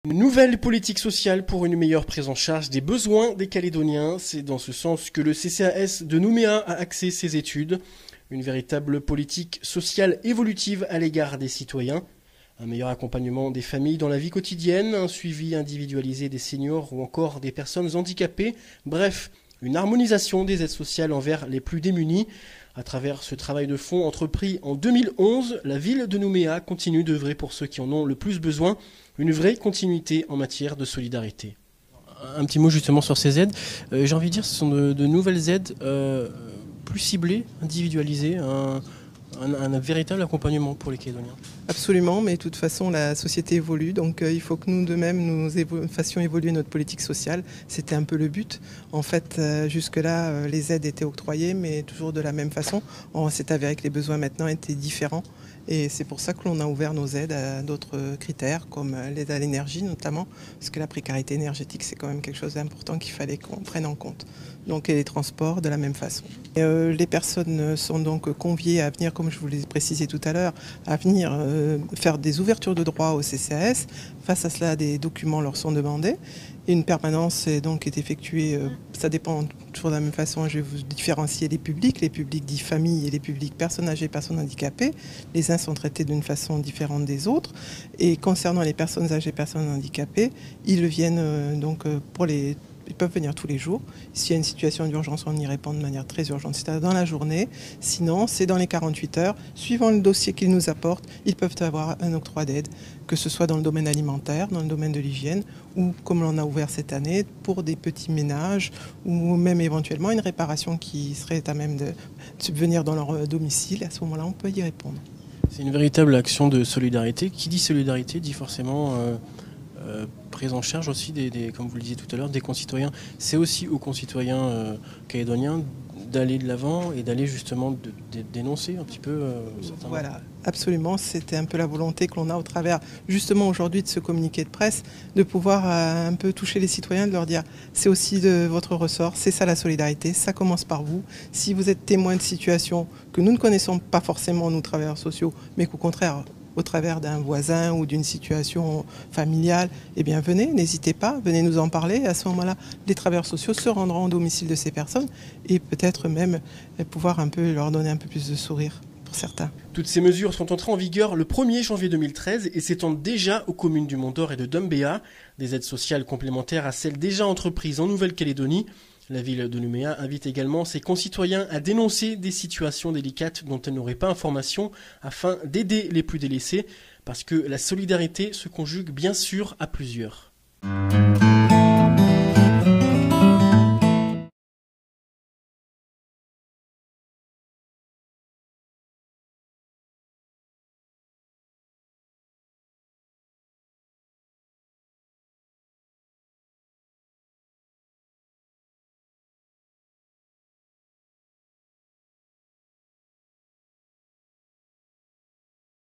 Une nouvelle politique sociale pour une meilleure prise en charge des besoins des Calédoniens. C'est dans ce sens que le CCAS de Nouméa a axé ses études. Une véritable politique sociale évolutive à l'égard des citoyens. Un meilleur accompagnement des familles dans la vie quotidienne, un suivi individualisé des seniors ou encore des personnes handicapées. Bref, une harmonisation des aides sociales envers les plus démunis. À travers ce travail de fond entrepris en 2011, la ville de Nouméa continue d'œuvrer pour ceux qui en ont le plus besoin. Une vraie continuité en matière de solidarité. Un petit mot justement sur ces aides. J'ai envie de dire que ce sont de nouvelles aides plus ciblées, individualisées, un véritable accompagnement pour les Calédoniens. Absolument, mais de toute façon la société évolue, donc il faut que nous de même nous fassions évoluer notre politique sociale. C'était un peu le but. En fait, jusque-là, les aides étaient octroyées, mais toujours de la même façon. On s'est avéré que les besoins maintenant étaient différents. Et c'est pour ça que l'on a ouvert nos aides à d'autres critères, comme l'aide à l'énergie notamment, parce que la précarité énergétique, c'est quand même quelque chose d'important qu'il fallait qu'on prenne en compte. Donc, et les transports de la même façon. Les personnes sont donc conviées à venir, comme je vous l'ai précisé tout à l'heure, à venir faire des ouvertures de droit au CCAS. Face à cela, des documents leur sont demandés. Et une permanence est effectuée, ça dépend toujours de la même façon, je vais vous différencier les publics dits familles et les publics personnes âgées, personnes handicapées. Les uns sont traités d'une façon différente des autres. Et concernant les personnes âgées, personnes handicapées, ils viennent ils peuvent venir tous les jours. S'il y a une situation d'urgence, on y répond de manière très urgente, c'est-à-dire dans la journée. Sinon, c'est dans les 48 heures. Suivant le dossier qu'ils nous apportent, ils peuvent avoir un octroi d'aide, que ce soit dans le domaine alimentaire, dans le domaine de l'hygiène, ou comme l'on a ouvert cette année, pour des petits ménages, ou même éventuellement une réparation qui serait à même de subvenir dans leur domicile. À ce moment-là, on peut y répondre. C'est une véritable action de solidarité. Qui dit solidarité dit forcément prise en charge aussi, comme vous le disiez tout à l'heure, des concitoyens. C'est aussi aux concitoyens calédoniens d'aller de l'avant et d'aller justement dénoncer un petit peu certains. Voilà, absolument. C'était un peu la volonté que l'on a au travers justement aujourd'hui de ce communiqué de presse, de pouvoir un peu toucher les citoyens, de leur dire c'est aussi de votre ressort, c'est ça la solidarité, ça commence par vous. Si vous êtes témoin de situations que nous ne connaissons pas forcément, nous travailleurs sociaux, mais qu'au contraire, au travers d'un voisin ou d'une situation familiale, eh bien venez, n'hésitez pas, venez nous en parler. À ce moment-là, les travailleurs sociaux se rendront au domicile de ces personnes et peut-être même pouvoir un peu leur donner un peu plus de sourire pour certains. Toutes ces mesures sont entrées en vigueur le 1er janvier 2013 et s'étendent déjà aux communes du Mont-d'Or et de Dombéa. Des aides sociales complémentaires à celles déjà entreprises en Nouvelle-Calédonie. La ville de Nouméa invite également ses concitoyens à dénoncer des situations délicates dont elles n'auraient pas information afin d'aider les plus délaissés, parce que la solidarité se conjugue bien sûr à plusieurs.